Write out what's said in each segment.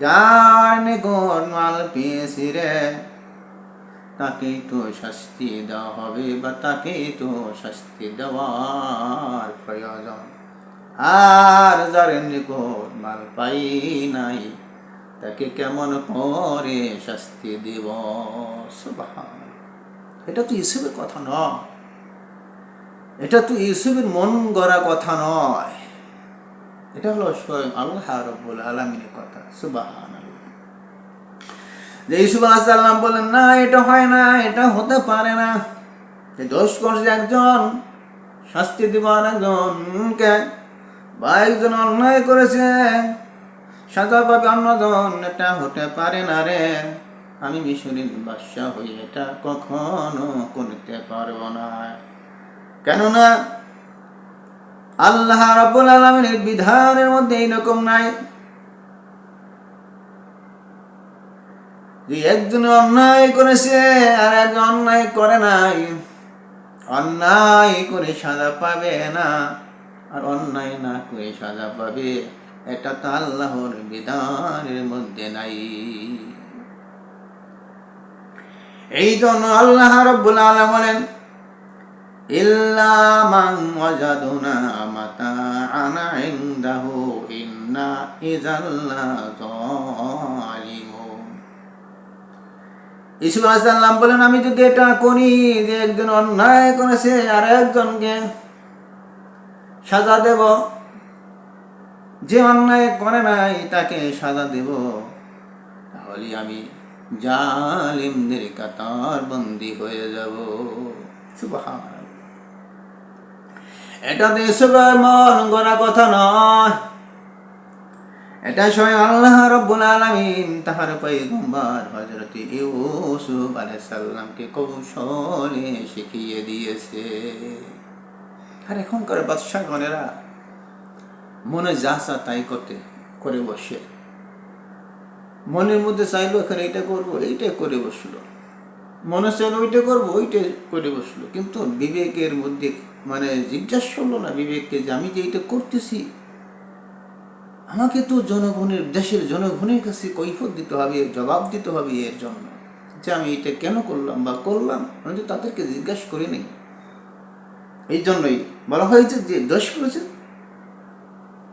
যার নিকট মাল পেয়েছি রে, তাকেই তো শাস্তি দেওয়া হবে, বা তাকেই তো শাস্তি দেওয়ার প্রয়োজন। আর যার নিকট মাল পাই নাই, তাকে কেমন করে শাস্তি দিব? সুবহানাল্লাহ। এটা তো ইউসুফের কথা নয়, এটা তো ইউসুফের মন গড়া কথা নয়, এটা হলো স্বয়ং আল্লাহ রাব্বুল আলামিনের কথা। সুবহানাল্লাহ। যে ইউসুফ আলাইহিস সালাম বলেন, না এটা হয় না, এটা হতে পারে না, যে দোষ করছে একজন, শাস্তি দিব আরেকজনকে, বা একজন অন্যায় করেছে, সাজা পাবে অন্যজন, এটা হতে পারে না রে। আমি মিশরের বাদশা হই এটা কখনো করতে পারবো না। কেননা আল্লাহ রাব্বুল আলামিনের বিধানের মধ্যে এইরকম নাই যে একজন অন্যায় করেছে আর একজন অন্যায় করে নাই, অন্যায় করে সাজা পাবে না আর অন্যায় না করে সাজা পাবে, এটা তো আল্লাহর বিধানের মধ্যে নাই। এই জন্য আল্লাহ রাব্বুল আলামিন বলেন, ইল্লা মান ওয়াজাদনা মাতাআনা ইনদাহু ইন্না ইযাল্লা যালিমুন। ইউসুফ আলাইহিস সালাম বলেন, আমি যদি এটা করি যে একজন অন্যায় করেছে আর একজনকে সাজা দেব, যে অন্যায় করে নাই তাকে সাজা দেব, তাহলে আমি জালিমদের কাতার বন্দী হয়ে যাব। সুবহানাল্লাহ। এটা তো ইউসুফের মন গড়া কথা নয়, এটা স্বয়ং আল্লাহ রাব্বুল আলামিন তাহার পয়গম্বর হযরত ইউসুফ আলাইহিস সালামকে কৌশলে শিখিয়ে দিয়েছে। আর এখনকার বাদশাগণেরা মনে যা চা তাই করে বসে, মনের মধ্যে চাইলো এখানে এইটা করবো, এইটা করে বসলো, মনে চাইলো ওইটা করবো, ওইটা করে বসলো, কিন্তু বিবেকের মধ্যে জিজ্ঞাসা করলো না বিবেককে যে আমি যে এইটা করতেছি, আমাকে তো দেশের জনগণের কাছে কৈফিয়ত দিতে হবে, জবাব দিতে হবে এর জন্য যে আমি এটা কেন করলাম বা করলাম, আমি তো তাদেরকে জিজ্ঞাসা করি নাই। এই জন্যই বলা হয়েছে যে দোষ করেছে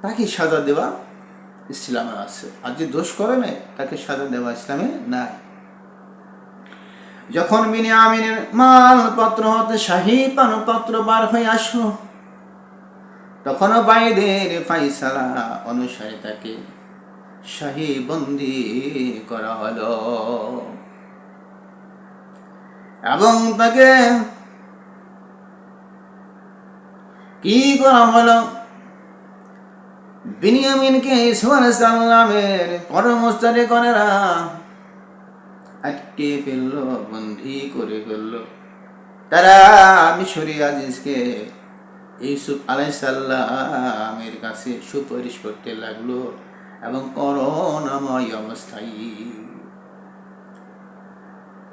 তাকে সাজা দেওয়া ইসলামে আছে, আর যে দোষ করে নাই তাকে সাজা দেওয়া ইসলামে নাই। যখন বিনিয়ামিনের মালপত্র হতে শাহী পানপত্র বার হয়ে আসলো, তখনও বাইদের ফাইসালা অনুসারে তাকে শাহী বন্দী করা হলো এবং তাকে কি করা হলো, বিনিয়ামিনকে ইউসুফ আলাইহিস সালামের কর্মচারীগণেরা আটকে ফেললো, বন্দী করে ফেললো। তারা মিশরী আজিজকে ইউসুফ আলাইহিস সালামের কাছে সুপারিশ করতে লাগলো এবং করুণাময় অবস্থায়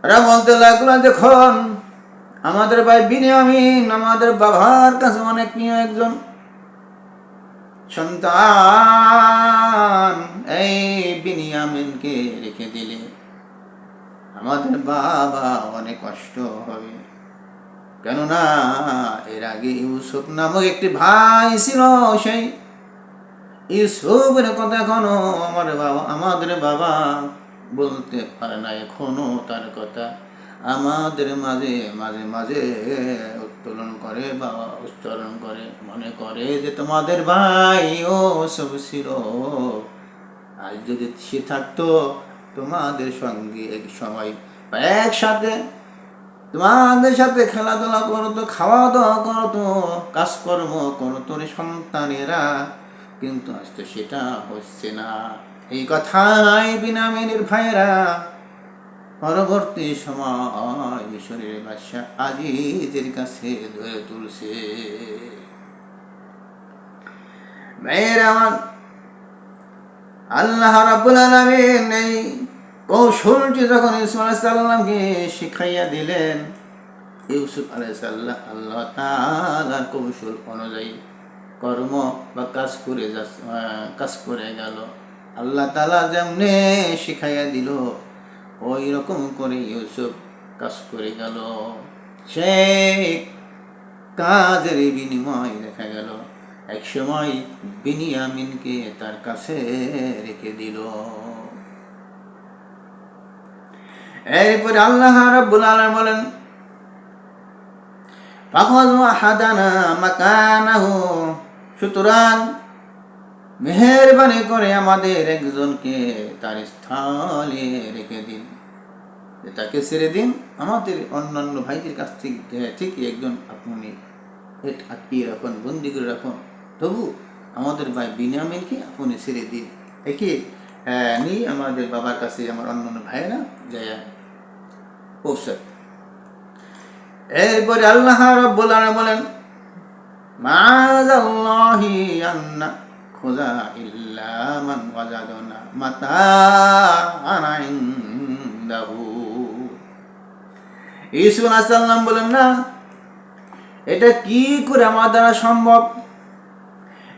ওরা বলতে লাগলো, দেখুন আমাদের ভাই বিনিয়ামিন আমাদের বাবার কাছে অনেক প্রিয় একজন সন্তান, এই বিনিয়ামিনকে রেখে দিলে আমাদের বাবা অনেক কষ্ট হবে, কেননা এর আগে ইউসুফ নামক একটি ভাই ছিল, সেই ইউসুফের কথা এখনো আমাদের বাবা বলতে পারে না, এখনো তার কথা আমাদের মাঝে মাঝে মাঝে উত্তোলন করে বা উচ্চারণ করে, মনে করে যে তোমাদের ভাই ও সব ছিল, আজ যদি সে থাকতো তোমাদের সঙ্গে এক সময় একসাথে তোমাদের সাথে খেলাধুলা করতো, খাওয়া দাওয়া করতো, কাজকর্ম করতো রে সন্তানেরা, কিন্তু আজ তো সেটা হচ্ছে না। এই কথাই বিনিয়ামিনের ভাইয়েরা পরবর্তী সময় মিশরের বাদশা আজিজের কাছে ধরে তুলছে। ভাইয়েরা আমার, আল্লাহ রাব্বুল আলামিন এই কৌশলটি যখন ইউসুফ আলাইহিস সালামকে শিখাইয়া দিলেন, ইউসুফ আলাইহিস সালাম আল্লাহ তাআলার কৌশল অনুযায়ী কর্ম বা কাজ করে গেল আল্লাহ তাআলা যেমনে শিখাইয়া দিল ওই রকম করে ইউসুফ কাজ করে গেল। সেই কাজের বিনিময় দেখা গেল একসময় বিনিয়ামিনকে তার কাছে রেখে দিল। এরপরে আল্লাহ রাব্বুল আলামিন বলেন, ফাখাযু আহাদানা মাকানাহু, সুতরাং মেহেরবানি করে আমাদের একজনকে তার স্থলে রেখে দিন, তাকে ছেড়ে দিন, আমাদের অন্যান্য ভাইদের কাছ থেকে ঠিক একজন আপনি আটকিয়ে রাখুন, বন্দি করে রাখুন, তবু আমাদের ভাই বিনিয়ামিনকে আপনি ছেড়ে দিন, একে নিয়ে আমাদের বাবার কাছে আমার অন্যান্য ভাইয়েরা যায় পৌঁছায়। এরপরে আল্লাহ রাব্বুল আলামিন বলেন, মাআযাল্লাহি আন্না খুযা ইল্লা মান ওয়াজাদনা মাতাআনা ইনদাহু। ইউসুফ আলাইহিস সালাম বলেন, না, এটা কি করে আমার দ্বারা সম্ভব?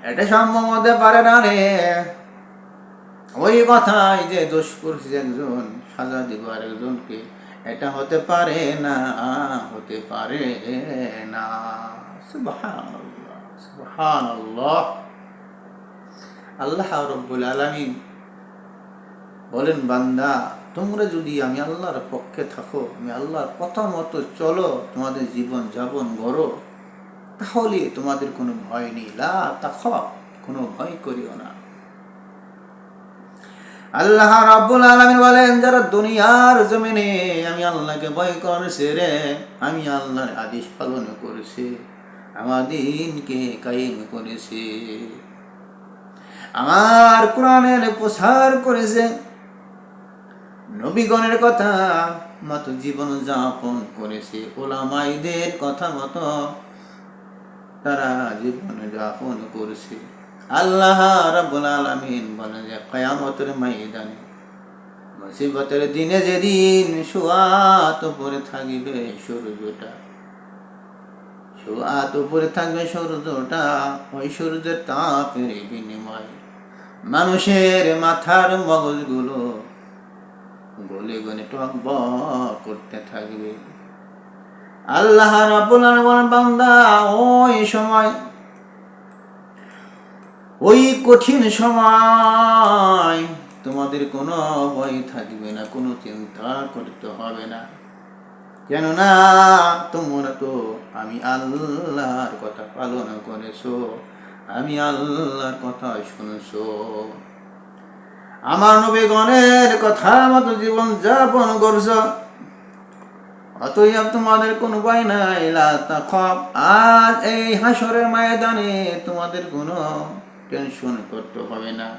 এটা সম্ভব হতে পারে না রে। ওই কথাই যে দোষ করছে একজন, সাজা দিব আরেকজনকে, এটা হতে পারে না, হতে পারে না। সুবহানাল্লাহ, সুবহানাল্লাহ। আল্লাহ রাব্বুল আলামিন বলেন, বান্দা, তোমরা যদি আমি আল্লাহর পক্ষে থাকো, আমি আল্লাহর কথা মতো চলো, তোমাদের জীবন যাপন করো, তাহলে তোমাদের কোনো ভয় নেই। লা তাখাফ, কোনো ভয় করিও না। আল্লাহ রাব্বুল আলামিন বলেন, যারা দুনিয়ার জমিনে আমি আল্লাহকে ভয় করেছে রে, আমি আল্লাহর আদেশ পালন করেছে, আমার দ্বীনকে কায়েম করেছে, আমার কোরআনের প্রচার করেছে, নবীগণের কথা মতো জীবন যাপন করেছে, উলামাইদের কথা মতো তারা জীবন যাপন করেছে। আল্লাহ রাব্বুল আলামিন বলেন যে কিয়ামতের ময়দানে, মুসিবতের দিনে, যেদিন সুয়াত উপরে থাকবে সূর্যটা, সুয়াত উপরে থাকবে সূর্যটা, ওই সূর্যের তাপের বিনিময়ে মানুষের মাথার মগজগুলো গলে গলে টকবক করতে থাকবে। আল্লাহ রাব্বুল আলামিন বলেন, বান্দা, ওই সময়, ওই কঠিন সময় তোমাদের কোনো ভয় থাকবে না, কোনো চিন্তা করতে হবে না। কেননা তোমরা তো আমি আল্লাহর কথা পালন করেছো, আমি আল্লাহর কথা শুনেছো, আমার নবীগণের কথা মতো জীবন যাপন করছো, অতএব তোমাদের কোনো ভয় নাই। লা তাখাফ, আজ এই হাসরের ময়দানে তোমাদের কোনো টেনশন করতে হবে না।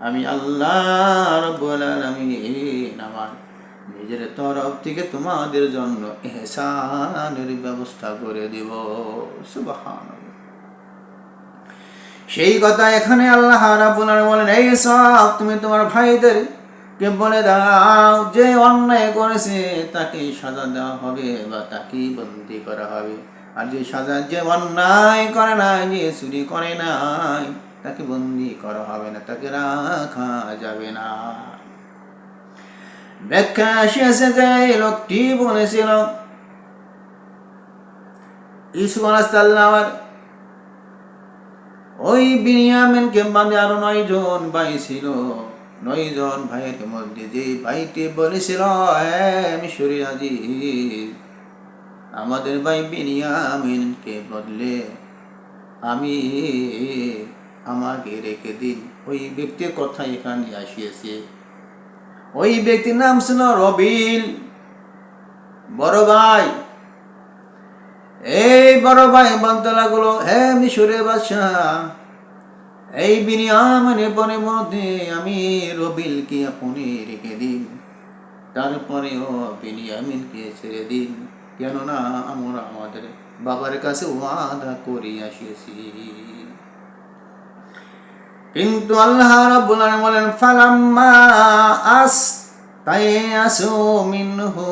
আমি আল্লাহ রাব্বুল আলামিন আমার নিজের তরফ থেকে তোমাদের জন্য ইহসানের ব্যবস্থা করে দিব। সুবহানাল্লাহ। সেই কথা এখানে আল্লাহ রাব্বুল আলামিন বলেন, এই সব তুমি তোমার ভাইদেরকে বলে দাও, যে অন্যায় করেছে তাকে সাজা দেওয়া হবে বা তাকে বন্দী করা হবে, আর যে সাজা, যে অন্যায় করে নাই, যে চুরি করে নাই, তাকে বন্দী করা হবে না, তাকে রাখা যাবে না। ব্যাখ্যা এসেছে যে লোকটি বলেছিল, ইউসুফ আলাইহিস সালাম ওই বিনিয়ামিনকে বাদে আরো 9 জন ভাই ছিল। 9 জন ভাইয়ের মধ্যে যে ভাইটি বলেছিল, মিশরী আজিজ, আমাদের ভাই বিনিয়ামিনকে বদলে আমাকে রেখে দিন, ওই ব্যক্তির কথা এখানে আসিয়েছে। ওই ব্যক্তির নাম ছিল রবিল, বড় ভাই। এই বড় ভাই বলতে লাগলো, হে মিশরের বাদশাহ, এই বিনিয়ামিনের পরিবর্তে আমি রবিলকে আপনি রেখে দিন, তারপরেও বিনিয়ামিনকে ছেড়ে দিন, কেননা আমরা আমাদের বাবার কাছে ওয়াদা করে আসিয়েছি। কিন্তু আল্লাহ রাব্বুল আলামিন বলেন, ফালাম্মা আস্তায়াসু মিনহু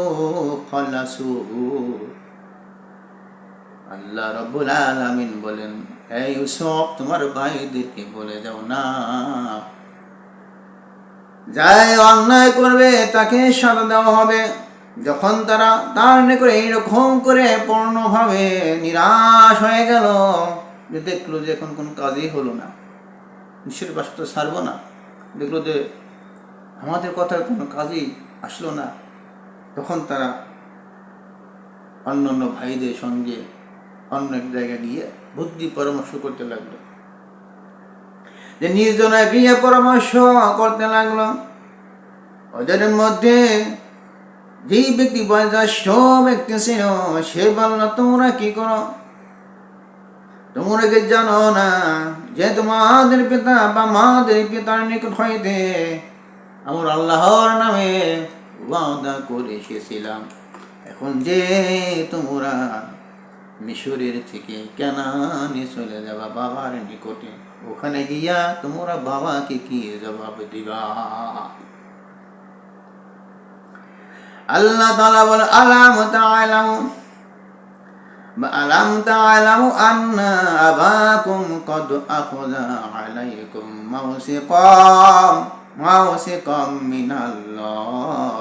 খালাসু। আল্লাহ রাব্বুল আলামিন বলেন, এই ইউসুফ, তোমার ভাইদেরকে বলে দাও না, যাই অন্যায় করবে তাকে সাজা দেওয়া হবে। যখন তারা তার নিকট এইরকম করে পূর্ণভাবে নিরাশ হয়ে গেল, যে দেখলো যে এখন কোনো কাজই হলো না, নিঃশ্বের বাসটা ছাড়বো না, দেখলো যে আমাদের কথার কোনো কাজই আসলো না, তখন তারা অন্য অন্য ভাইদের সঙ্গে অন্য এক জায়গায় গিয়ে বুদ্ধি পরামর্শ করতে লাগলো, যে নির্জনায় গিয়ে পরামর্শ করতে লাগলো। ওদের মধ্যে যেই ব্যক্তি বয়োজ্যেষ্ঠ ব্যক্তি ছিল, সে বলল, তোমরা কি করো? তোমরা কি জানো না যে তোমাদের পিতা বা মাদের পিতার নিকট হইতে আমরা আল্লাহর নামে ওয়াদা করে এসেছিলাম, এখন যে তোমরা মিশরের থেকে কেনানে চলে যাবা বাবার নিকটে, ওখানে গিয়া তোমরা বাবাকে কি জবাব দিবা? আল্লাহ তাআলা বলে, আলাম তা'লামু আন্না আবাকুম কদ আখাযা আলাইকুম মাওসিকাম মিনাল্লাহ